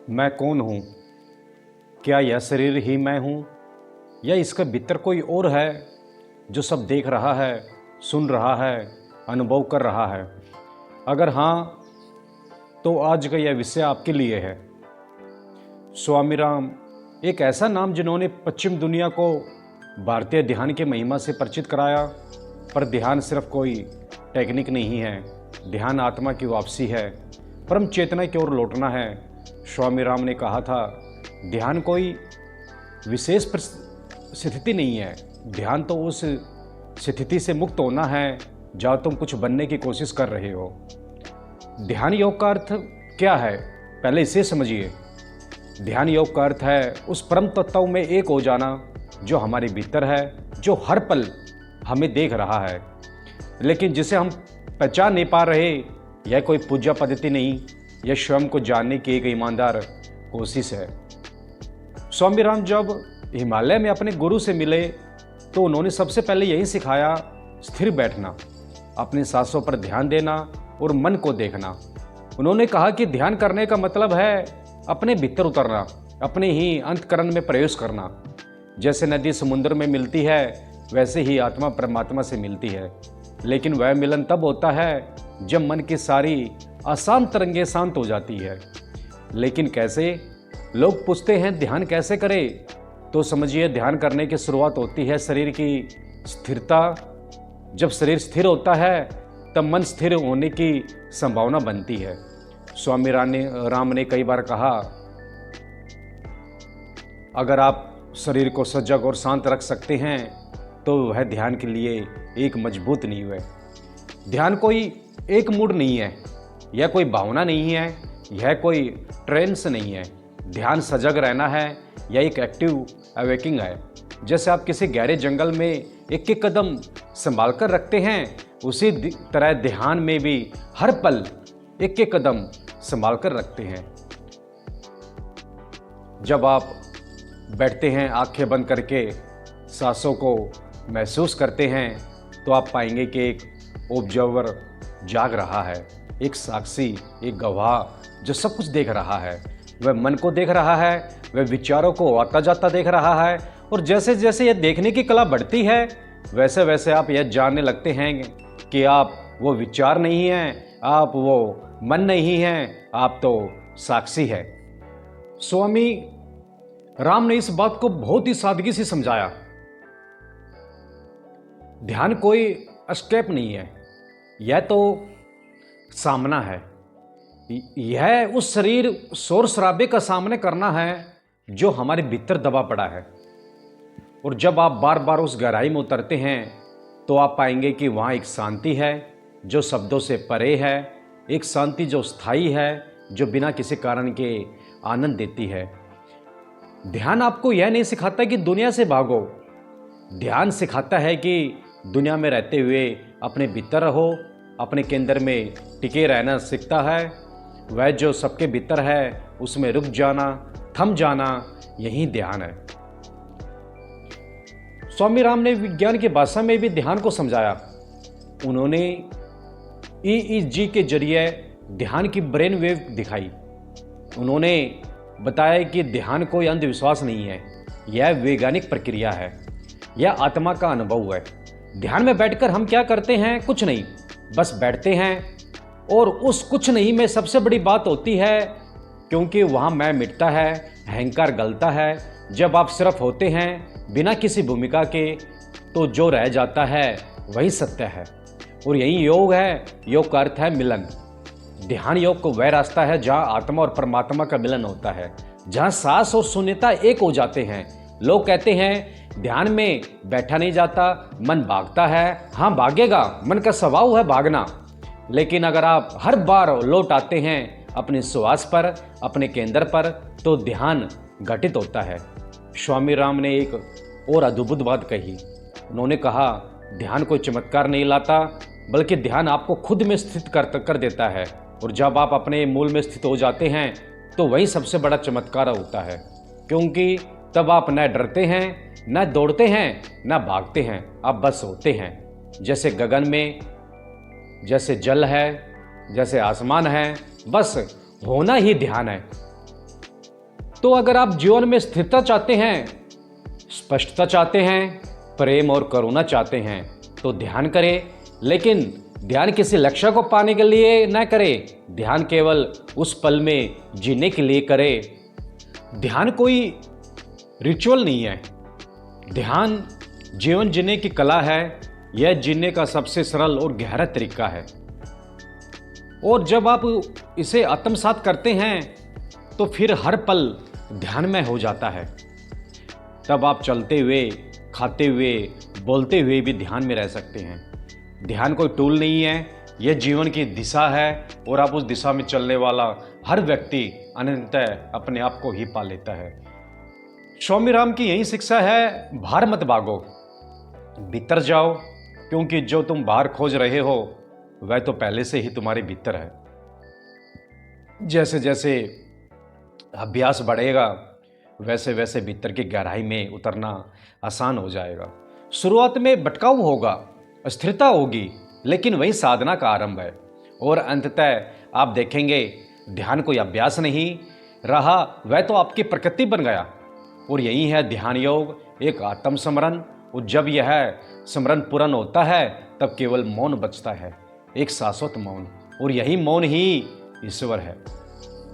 मैं कौन हूँ? क्या यह शरीर ही मैं हूँ या इसके भीतर कोई और है जो सब देख रहा है, सुन रहा है, अनुभव कर रहा है? अगर हाँ, तो आज का यह विषय आपके लिए है। स्वामी राम एक ऐसा नाम जिन्होंने पश्चिम दुनिया को भारतीय ध्यान के महिमा से परिचित कराया। पर ध्यान सिर्फ कोई टेक्निक नहीं है, ध्यान आत्मा की वापसी है, परम चेतना की ओर लौटना है। स्वामी राम ने कहा था, ध्यान कोई विशेष स्थिति नहीं है, ध्यान तो उस स्थिति से मुक्त होना है जहाँ तुम कुछ बनने की कोशिश कर रहे हो। ध्यान योग का अर्थ क्या है, पहले इसे समझिए। ध्यान योग का अर्थ है उस परम तत्व में एक हो जाना जो हमारे भीतर है, जो हर पल हमें देख रहा है, लेकिन जिसे हम पहचान नहीं पा रहे। यह कोई पूजा पद्धति नहीं, यह स्वयं को जानने की एक ईमानदार कोशिश है। स्वामी राम जब हिमालय में अपने गुरु से मिले तो उन्होंने सबसे पहले यही सिखाया, स्थिर बैठना, अपनी सांसों पर ध्यान देना और मन को देखना। उन्होंने कहा कि ध्यान करने का मतलब है अपने भीतर उतरना, अपने ही अंतःकरण में प्रवेश करना। जैसे नदी समुद्र में मिलती है, वैसे ही आत्मा परमात्मा से मिलती है। लेकिन वह मिलन तब होता है जब मन की सारी अशांत तरंगें शांत हो जाती है। लेकिन कैसे? लोग पूछते हैं ध्यान कैसे करें? तो समझिए, ध्यान करने की शुरुआत होती है शरीर की स्थिरता। जब शरीर स्थिर होता है तब मन स्थिर होने की संभावना बनती है। स्वामी राम ने कई बार कहा, अगर आप शरीर को सजग और शांत रख सकते हैं तो वह ध्यान के लिए एक मजबूत नींव है। ध्यान कोई एक मूड नहीं है, यह कोई भावना नहीं है, यह कोई ट्रेंड्स नहीं है। ध्यान सजग रहना है, यह एक एक्टिव अवेकिंग है। जैसे आप किसी गहरे जंगल में एक एक कदम संभाल कर रखते हैं, उसी तरह ध्यान में भी हर पल एक एक कदम संभाल कर रखते हैं। जब आप बैठते हैं आंखें बंद करके, सांसों को महसूस करते हैं, तो आप पाएंगे कि एक ऑब्जर्वर जाग रहा है, एक साक्षी, एक गवाह जो सब कुछ देख रहा है। वह मन को देख रहा है, वह विचारों को आता जाता देख रहा है। और जैसे जैसे यह देखने की कला बढ़ती है, वैसे वैसे आप यह जानने लगते हैं कि आप वो विचार नहीं हैं, आप वो मन नहीं हैं, आप तो साक्षी है। स्वामी राम ने इस बात को बहुत ही सादगी से समझाया। ध्यान कोई एस्केप नहीं है, यह तो सामना है। यह उस शरीर शोर शराबे का सामना करना है जो हमारे भीतर दबा पड़ा है। और जब आप बार बार उस गहराई में उतरते हैं तो आप पाएंगे कि वहाँ एक शांति है जो शब्दों से परे है, एक शांति जो स्थायी है, जो बिना किसी कारण के आनंद देती है। ध्यान आपको यह नहीं सिखाता कि दुनिया से भागो, ध्यान सिखाता है कि दुनिया में रहते हुए अपने भीतर रहो, अपने केंद्र में टिके रहना सीखता है। वह जो सबके भीतर है उसमें रुक जाना, थम जाना, यही ध्यान है। स्वामी राम ने विज्ञान की भाषा में भी ध्यान को समझाया। उन्होंने EEG के जरिए ध्यान की ब्रेन वेव दिखाई। उन्होंने बताया कि ध्यान कोई अंधविश्वास नहीं है, यह वैज्ञानिक प्रक्रिया है, यह आत्मा का अनुभव है। ध्यान में बैठकर हम क्या करते हैं? कुछ नहीं, बस बैठते हैं। और उस कुछ नहीं में सबसे बड़ी बात होती है, क्योंकि वहाँ मैं मिटता है, अहंकार गलता है। जब आप सिर्फ होते हैं बिना किसी भूमिका के, तो जो रह जाता है वही सत्य है। और यही योग है। योग का अर्थ है मिलन। ध्यान योग को वह रास्ता है जहाँ आत्मा और परमात्मा का मिलन होता है, जहाँ सांस और शून्यता एक हो जाते हैं। लोग कहते हैं ध्यान में बैठा नहीं जाता, मन भागता है। हाँ, भागेगा, मन का स्वभाव है भागना। लेकिन अगर आप हर बार लौट आते हैं अपने श्वास पर, अपने केंद्र पर, तो ध्यान घटित होता है। स्वामी राम ने एक और अद्भुत बात कही। उन्होंने कहा, ध्यान कोई चमत्कार नहीं लाता, बल्कि ध्यान आपको खुद में स्थित कर देता है। और जब आप अपने मूल में स्थित हो जाते हैं तो वही सबसे बड़ा चमत्कार होता है, क्योंकि तब आप न डरते हैं, न दौड़ते हैं, न भागते हैं, आप बस होते हैं। जैसे गगन में, जैसे जल है, जैसे आसमान है, बस होना ही ध्यान है। तो अगर आप जीवन में स्थिरता चाहते हैं, स्पष्टता चाहते हैं, प्रेम और करुणा चाहते हैं तो ध्यान करें। लेकिन ध्यान किसी लक्ष्य को पाने के लिए न करें, ध्यान केवल उस पल में जीने के लिए करें। ध्यान कोई रिचुअल नहीं है, ध्यान जीवन जीने की कला है। यह जीने का सबसे सरल और गहरा तरीका है। और जब आप इसे आत्मसात करते हैं तो फिर हर पल ध्यान में हो जाता है। तब आप चलते हुए, खाते हुए, बोलते हुए भी ध्यान में रह सकते हैं। ध्यान कोई टूल नहीं है, यह जीवन की दिशा है और आप उस दिशा में चलने वाला हर व्यक्ति अनंततः अपने आप को ही पा लेता है। स्वामी राम की यही शिक्षा है, बाहर मत भागो, भीतर जाओ, क्योंकि जो तुम बाहर खोज रहे हो वह तो पहले से ही तुम्हारे भीतर है। जैसे जैसे अभ्यास बढ़ेगा वैसे वैसे भीतर की गहराई में उतरना आसान हो जाएगा। शुरुआत में भटकाव होगा, अस्थिरता होगी, लेकिन वही साधना का आरंभ है। और अंततः आप देखेंगे ध्यान कोई अभ्यास नहीं रहा, वह तो आपकी प्रकृति बन गया। और यही है ध्यान योग, एक आत्मस्मरण। और जब यह स्मरण पूर्ण होता है तब केवल मौन बचता है, एक शाश्वत मौन। और यही मौन ही ईश्वर है।